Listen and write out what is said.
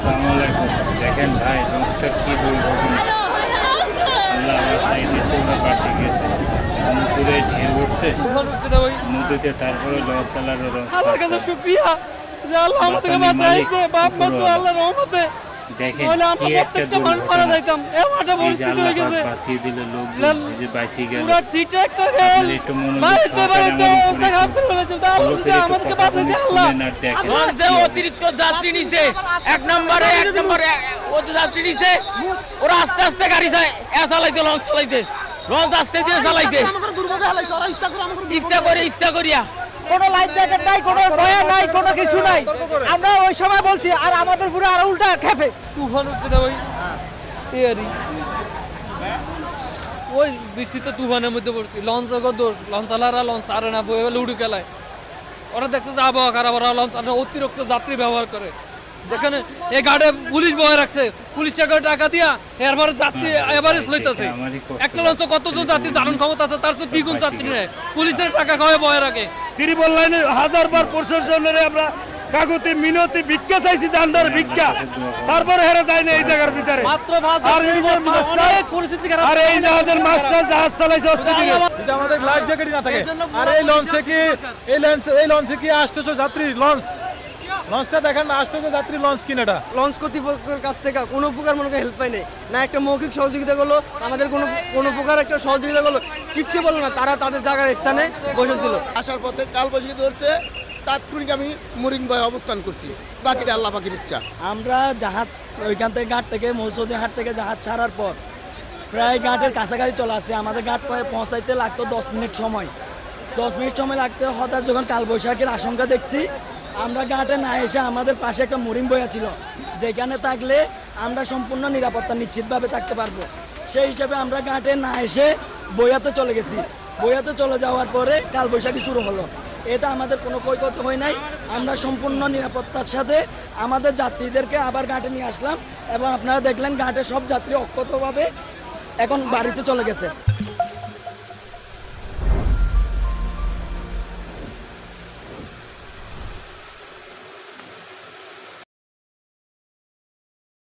আসসালামু আলাইকুম। দেখেন ভাই, লঞ্চটা কি দুর্ঘটনা! আল্লাহ বাসায় দেশে ওরা বাসে গেছে, সমুদ্রে ঢেউ উঠছে নদীতে, তারপরে লঞ্চ চালানো আল্লাহর কাছে শুকরিয়া যে আল্লাহ আমাদেরকে বাঁচাইছে। বাপ মা তো আল্লাহর রহমতে, দেখেন নাহলে আমরা কি একটা প্রত্যেকটা মানুষ মারা যাইতাম। এমন একটা পরিস্থিতি হয়ে গেছে, বাঁচিয়ে দিল লোক যে বাঁচিয়ে গেল। পুরো সিটে একটা গেল একটু মনোযোগ বাড়িতে বাড়িতে অবস্থা খারাপ করে ফেলেছে। তা আল্লাহ যে আমাদেরকে বাঁচাইছে, আল্লাহ। লঞ্চে অতিরিক্ত যাত্রী নিছে, এক নম্বরে ও যাত্রী নিছে, ওরা আস্তে আস্তে গাড়ি চালাইছে, লঞ্চ চালাইছে, লঞ্চ আস্তে দিয়ে চালাইছে, ইচ্ছা করিয়া। কোনো লাইফ জ্যাকেট নাই, কোনো দয়া নাই, কোনো কিছু নাই। আমরা ওই সময় বলছি, আর আমাদের পুরো আর উল্টা খেপে। তুফান হচ্ছে না ওই এয়ারি, ওই বৃষ্টিতে তুফানের মধ্যে পড়ছি। লঞ্চ দোষ, লঞ্চ চালারা লঞ্চ আরে না, বয়ে লুডু খেলায়। ওরা দেখতে যে আবহাওয়া খারাপ, ওরা লঞ্চ অতিরিক্ত যাত্রী ব্যবহার করে। যেখানে এই গাড়ে পুলিশ বয়ে রাখছে, পুলিশ টাকা দিয়া এরপরে যাত্রী এভারেজ লইতেছে। একটা লঞ্চে কতজন যাত্রী ধারণ ক্ষমতা আছে, তার তো দ্বিগুণ যাত্রী নেয়, পুলিশের টাকা খাওয়ায় বয়ে রাখে। ত্রিপল লাইনে হাজারবার প্রশাসনের আমরা কাগতি মিনতি ভিক্ষা চাইছি, জানদার ভিক্ষা, তারপরে হেরে যায় না এই জায়গার ভিতরে। মাত্র অনেক পরিস্থিতি খারাপ। আর এই জাহাজের মাস্টার জাহাজ চালাইছে অস্তে দিকে। যদি আমাদের লাইফ জ্যাকেটই না থাকে, আর এই লঞ্চে কি 800 যাত্রী লঞ্চটা দেখেন না, 800 যাত্রী লঞ্চ কিনাটা। লঞ্চ কর্তৃপক্ষের কাছ থেকে কোনো প্রকার মনে হেল্প পাই নাই, না একটা মৌখিক সহযোগিতা করলো আমাদের, কোনো প্রকার একটা সহযোগিতা করলো, কিচ্ছু বললো না। তারা তাদের জায়গার স্থানে বসেছিল। আসার পথে কালবৈশাখী ধরছে, তাৎক্ষণিক আমি মুরিংবায় অবস্থান করছি, বাকিটা আল্লাহ পাকের ইচ্ছা। আমরা জাহাজ ওইখান থেকে ঘাট থেকে মৌসুমী হাট থেকে জাহাজ ছাড়ার পর প্রায় ঘাটের কাছাকাছি চলে আসছে। আমাদের ঘাট পৌঁছাইতে লাগতো 10 মিনিট সময়। 10 মিনিট সময় লাগতে হঠাৎ যখন কালবৈশাখীর আশঙ্কা দেখছি, আমরা ঘাটে না এসে আমাদের পাশে একটা মুরিং বয়া ছিল, যেখানে থাকলে আমরা সম্পূর্ণ নিরাপত্তা নিশ্চিতভাবে থাকতে পারবো। সেই হিসাবে আমরা ঘাটে না এসে বয়াতে চলে গেছি। বয়াতে চলে যাওয়ার পরে কালবৈশাখী শুরু হলো। এটা আমাদের কোনো ক্ষয়ক্ষতি হয় নাই। আমরা সম্পূর্ণ নিরাপত্তার সাথে আমাদের যাত্রীদেরকে আবার ঘাটে নিয়ে আসলাম, এবং আপনারা দেখলেন ঘাটে সব যাত্রী অক্ষতভাবে এখন বাড়িতে চলে গেছে।